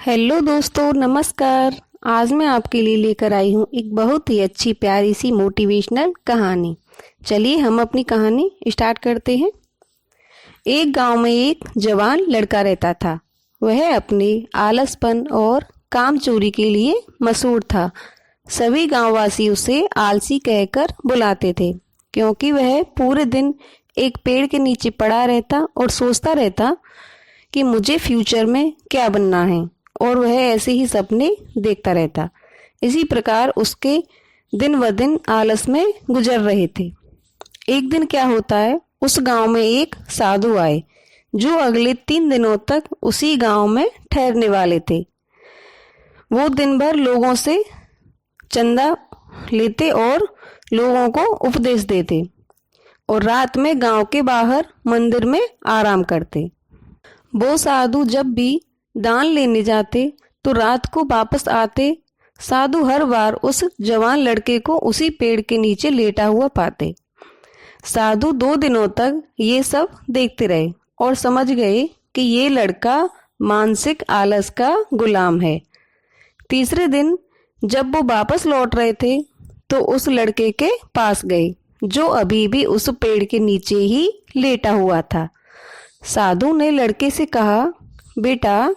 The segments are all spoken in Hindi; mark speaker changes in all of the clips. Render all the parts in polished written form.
Speaker 1: हेलो दोस्तों, नमस्कार। आज मैं आपके लिए लेकर आई हूँ एक बहुत ही अच्छी प्यारी सी मोटिवेशनल कहानी। चलिए हम अपनी कहानी स्टार्ट करते हैं। एक गांव में एक जवान लड़का रहता था। वह अपने आलसपन और काम चोरी के लिए मशहूर था। सभी गांववासी उसे आलसी कहकर बुलाते थे, क्योंकि वह पूरे दिन एक पेड़ के नीचे पड़ा रहता और सोचता रहता कि मुझे फ्यूचर में क्या बनना है, और वह ऐसे ही सपने देखता रहता। इसी प्रकार उसके दिन व दिन आलस में गुजर रहे थे। एक दिन क्या होता है, उस गांव में एक साधु आए जो अगले 3 दिनों तक उसी गांव में ठहरने वाले थे। वो दिन भर लोगों से चंदा लेते और लोगों को उपदेश देते, और रात में गांव के बाहर मंदिर में आराम करते। वो साधु जब भी दान लेने जाते तो रात को वापस आते साधु हर बार उस जवान लड़के को उसी पेड़ के नीचे लेटा हुआ पाते। साधु 2 दिनों तक ये सब देखते रहे और समझ गए कि ये लड़का मानसिक आलस का गुलाम है। तीसरे दिन जब वो वापस लौट रहे थे तो उस लड़के के पास गए जो अभी भी उस पेड़ के नीचे ही लेटा हुआ था। साधु ने लड़के से कहा, बेटा,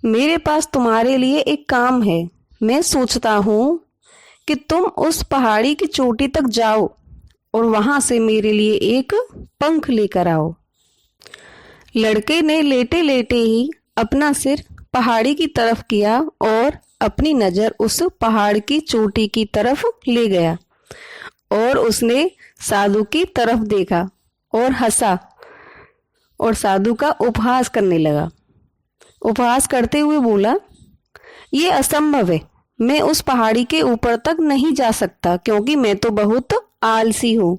Speaker 1: मेरे पास तुम्हारे लिए एक काम है। मैं सोचता हूँ कि तुम उस पहाड़ी की चोटी तक जाओ और वहां से मेरे लिए एक पंख लेकर आओ। लड़के ने लेटे लेटे ही अपना सिर पहाड़ी की तरफ किया और अपनी नजर उस पहाड़ की चोटी की तरफ ले गया, और उसने साधु की तरफ देखा और हंसा और साधु का उपहास करने लगा। उपहास करते हुए बोला, ये असंभव है। मैं उस पहाड़ी के ऊपर तक नहीं जा सकता, क्योंकि मैं तो बहुत आलसी हूँ।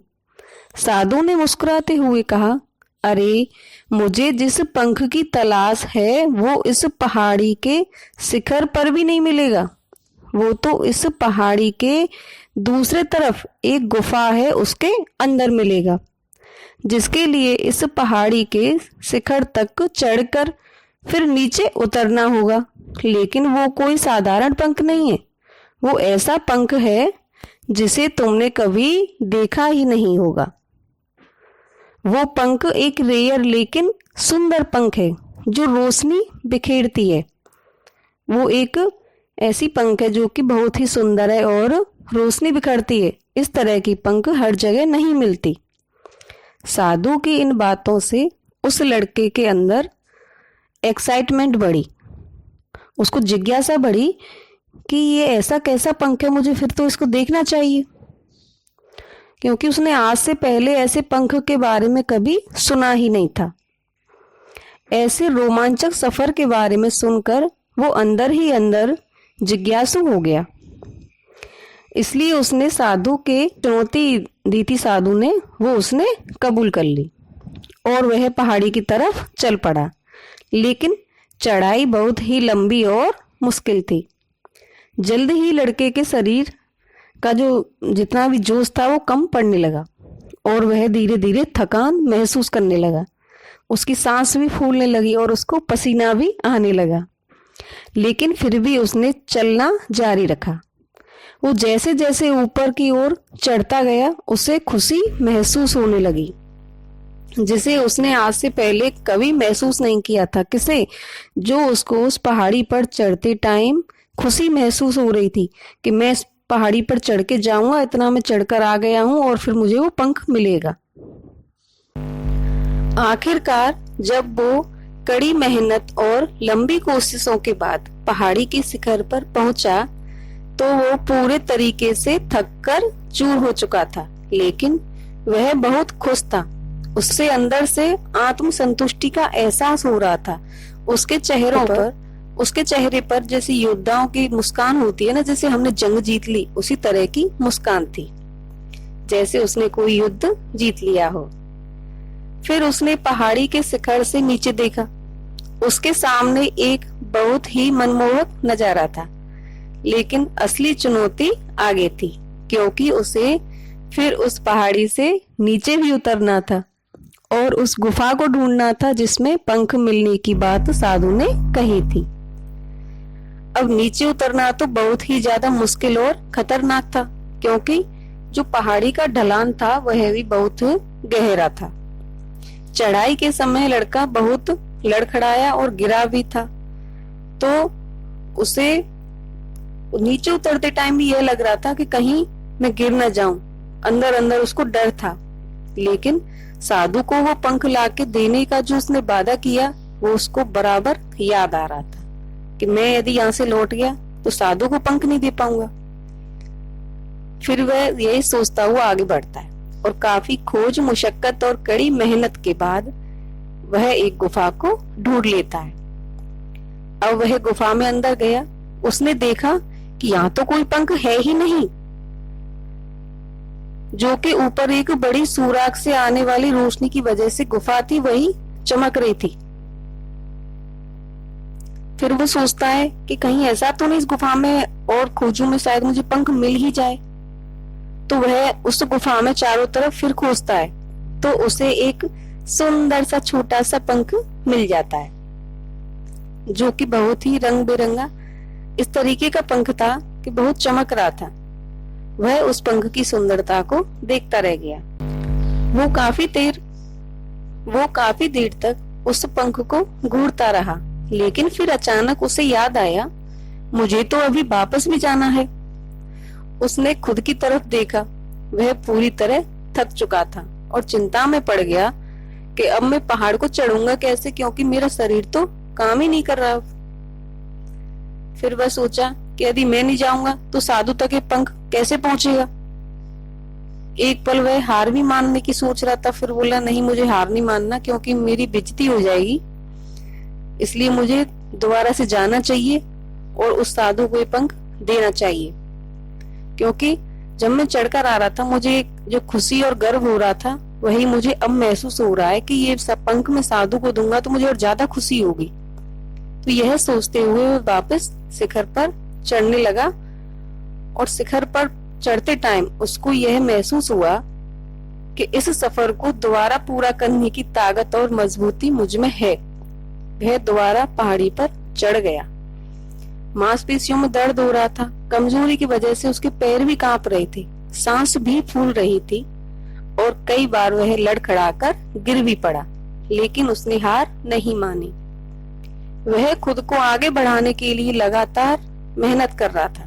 Speaker 1: साधु ने मुस्कुराते हुए कहा, अरे, मुझे जिस पंख की तलाश है वो इस पहाड़ी के शिखर पर भी नहीं मिलेगा। वो तो इस पहाड़ी के दूसरे तरफ एक गुफा है, उसके अंदर मिलेगा, जिसके लिए इस पहाड़ी के शिखर तक चढ़कर फिर नीचे उतरना होगा। लेकिन वो कोई साधारण पंख नहीं है। वो ऐसा पंख है जिसे तुमने कभी देखा ही नहीं होगा। वो पंख एक रेयर लेकिन सुंदर पंख है जो रोशनी बिखेरती है। वो एक ऐसी पंख है जो कि बहुत ही सुंदर है और रोशनी बिखरती है। इस तरह की पंख हर जगह नहीं मिलती। साधु की इन बातों से उस लड़के के अंदर एक्साइटमेंट बढ़ी। उसको जिज्ञासा बढ़ी कि ये ऐसा कैसा पंख है, मुझे फिर तो इसको देखना चाहिए, क्योंकि उसने आज से पहले ऐसे पंख के बारे में कभी सुना ही नहीं था। ऐसे रोमांचक सफर के बारे में सुनकर वो अंदर ही अंदर जिज्ञासु हो गया। इसलिए उसने साधु के चुनौती दी थी। साधु ने वो उसने कबूल कर ली और वह पहाड़ी की तरफ चल पड़ा। लेकिन चढ़ाई बहुत ही लंबी और मुश्किल थी। जल्द ही लड़के के शरीर का जो जितना भी जोश था वो कम पड़ने लगा और वह धीरे धीरे थकान महसूस करने लगा। उसकी सांस भी फूलने लगी और उसको पसीना भी आने लगा। लेकिन फिर भी उसने चलना जारी रखा। वो जैसे जैसे ऊपर की ओर चढ़ता गया उसे खुशी महसूस होने लगी, जिसे उसने आज से पहले कभी महसूस नहीं किया था। किसे? जो उसको उस पहाड़ी पर चढ़ते टाइम खुशी महसूस हो रही थी कि मैं इस पहाड़ी पर चढ़ के जाऊंगा, इतना मैं चढ़कर आ गया हूं और फिर मुझे वो पंख मिलेगा। आखिरकार जब वो कड़ी मेहनत और लंबी कोशिशों के बाद पहाड़ी के शिखर पर पहुंचा तो वो पूरे तरीके से थककर चूर हो चुका था। लेकिन वह बहुत खुश था। उससे अंदर से आत्म संतुष्टि का एहसास हो रहा था। उसके चेहरे पर जैसे योद्धाओं की मुस्कान होती है ना, जैसे हमने जंग जीत ली, उसी तरह की मुस्कान थी, जैसे उसने कोई युद्ध जीत लिया हो। फिर उसने पहाड़ी के शिखर से नीचे देखा। उसके सामने एक बहुत ही मनमोहक नजारा था। लेकिन असली चुनौती आगे थी, क्योंकि उसे फिर उस पहाड़ी से नीचे भी उतरना था और उस गुफा को ढूंढना था जिसमें पंख मिलने की बात साधु ने कही थी। अब नीचे उतरना तो बहुत ही ज्यादा मुश्किल और खतरनाक था, क्योंकि जो पहाड़ी का ढलान था वह भी बहुत गहरा था। चढ़ाई के समय लड़का बहुत लड़खड़ाया और गिरा भी था, तो उसे नीचे उतरते टाइम भी यह लग रहा था कि कहीं मैं गिर न जाऊं। अंदर अंदर उसको डर था, लेकिन साधु को वो पंख लाके देने का जो उसने वादा किया वो उसको बराबर याद आ रहा था कि मैं यदि यहाँ से लौट गया तो साधु को पंख नहीं दे पाऊंगा। फिर वह यही सोचता हुआ आगे बढ़ता है और काफी खोज मुशक्कत और कड़ी मेहनत के बाद वह एक गुफा को ढूंढ लेता है। अब वह गुफा में अंदर गया, उसने देखा कि यहाँ तो कोई पंख है ही नहीं, जो कि ऊपर एक बड़ी सुराख से आने वाली रोशनी की वजह से गुफा थी वही चमक रही थी। फिर वो सोचता है कि कहीं ऐसा तो नहीं इस गुफा में और खोजूं में शायद मुझे पंख मिल ही जाए। तो वह उस गुफा में चारों तरफ फिर खोजता है, तो उसे एक सुंदर सा छोटा सा पंख मिल जाता है, जो कि बहुत ही रंग बिरंगा इस तरीके का पंख था कि बहुत चमक रहा था। वह उस पंख की सुंदरता को देखता रह गया। वो काफी देर तक उस पंख को घूरता रहा, लेकिन फिर अचानक उसे याद आया, मुझे तो अभी वापस भी जाना है। उसने खुद की तरफ देखा, वह पूरी तरह थक चुका था और चिंता में पड़ गया कि अब मैं पहाड़ को चढ़ूंगा कैसे, क्योंकि मेरा शरीर तो काम ही नहीं कर रहा। फिर वह सोचा कि यदि मैं नहीं जाऊंगा तो साधु तक ये पंख कैसे पहुंचेगा। एक पल वह हार भी मानने की सोच रहा था, फिर बोला नहीं, मुझे हार नहीं मानना, क्योंकि मेरी बेइज्जती हो जाएगी, इसलिए मुझे दोबारा से जाना चाहिए और उस साधु को ये पंख देना चाहिए। क्योंकि जब मैं चढ़कर आ रहा था मुझे जो खुशी और गर्व हो रहा था वही मुझे अब महसूस हो रहा है कि ये सब पंख मैं साधु को दूंगा तो मुझे और ज्यादा खुशी होगी। तो यह सोचते हुए वो वापस शिखर पर चढ़ने लगा और शिखर पर चढ़ते टाइम उसको यह महसूस हुआ कि इस सफर को दोबारा पूरा करने की ताकत और मजबूती मुझ में है। वह दोबारा पहाड़ी पर चढ़ गया। मांसपेशियों में दर्द हो रहा था, कमजोरी की वजह से उसके पैर भी कांप रहे थे, सांस भी फूल रही थी और कई बार वह लड़खड़ाकर गिर भी पड़ा, लेकिन उसने हार नहीं मानी। वह खुद को आगे बढ़ाने के लिए लगातार मेहनत कर रहा था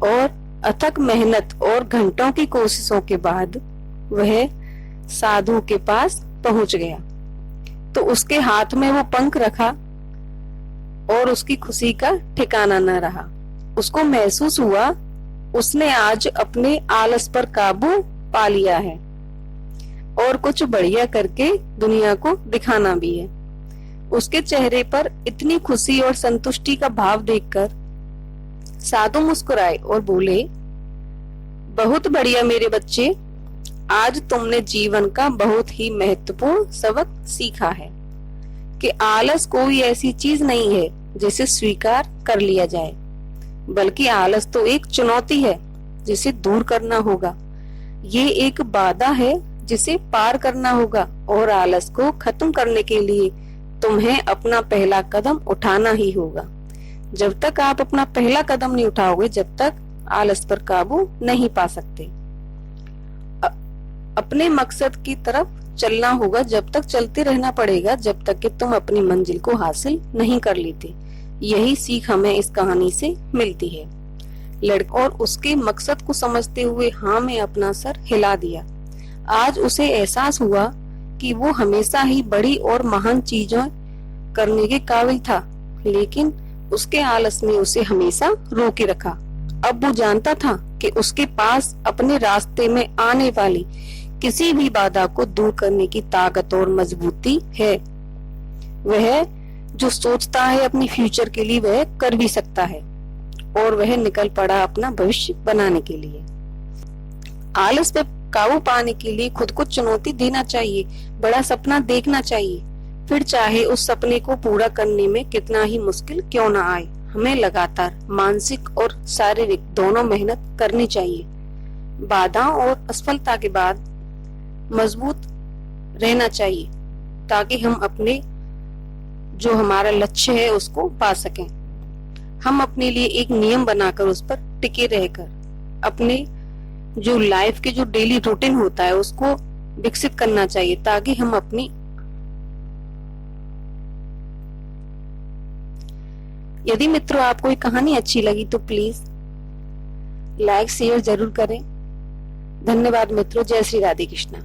Speaker 1: और अथक मेहनत और घंटों की कोशिशों के बाद वह साधु के पास पहुंच गया। तो उसके हाथ में वो पंख रखा और उसकी खुशी का ठिकाना न रहा। उसको महसूस हुआ उसने आज अपने आलस पर काबू पा लिया है और कुछ बढ़िया करके दुनिया को दिखाना भी है। उसके चेहरे पर इतनी खुशी और संतुष्टि का भाव देखकर साधु मुस्कुराए और बोले, बहुत बढ़िया मेरे बच्चे, आज तुमने जीवन का बहुत ही महत्वपूर्ण सबक सीखा है कि आलस कोई ऐसी चीज नहीं है जिसे स्वीकार कर लिया जाए, बल्कि आलस तो एक चुनौती है जिसे दूर करना होगा। ये एक बाधा है जिसे पार करना होगा और आलस को खत्म करने के लिए तुम्हें अपना पहला कदम उठाना ही होगा। जब तक आप अपना पहला कदम नहीं उठाओगे, जब तक आलस पर काबू नहीं पा सकते। अपने मकसद की तरफ चलना होगा, जब तक चलते रहना पड़ेगा जब तक कि तुम अपनी मंजिल को हासिल नहीं कर लेते। यही सीख हमें इस कहानी से मिलती है। लड़का और उसके मकसद को समझते हुए हाँ में अपना सर हिला दिया। आज उसे एहसास हुआ कि वो हमेशा ही बड़ी और महान चीजें करने के काबिल था, लेकिन उसके आलस ने उसे हमेशा रोके रखा। अब वो जानता था कि उसके पास अपने रास्ते में आने वाली किसी भी बाधा को दूर करने की ताकत और मजबूती है। वह जो सोचता है अपनी फ्यूचर के लिए वह कर भी सकता है और वह निकल पड़ा अपना भविष्य बनाने के लिए। आलस पे काबू पाने के लिए खुद को चुनौती देना चाहिए, बड़ा सपना देखना चाहिए, फिर चाहे उस सपने को पूरा करने में कितना ही मुश्किल क्यों ना आए, हमें लगातार मानसिक और शारीरिक दोनों मेहनत करनी चाहिए। बाधाओं और असफलता के बाद मजबूत रहना चाहिए ताकि हम अपने जो हमारा लक्ष्य है उसको पा सकें। हम अपने लिए एक नियम बनाकर उस पर टिके रहकर अपने जो लाइफ के जो डेली रूटीन होता है उसको विकसित करना चाहिए, ताकि हम अपनी यदि मित्रों आपको ये कहानी अच्छी लगी तो प्लीज लाइक शेयर जरूर करें। धन्यवाद मित्रों। जय श्री राधे कृष्णा।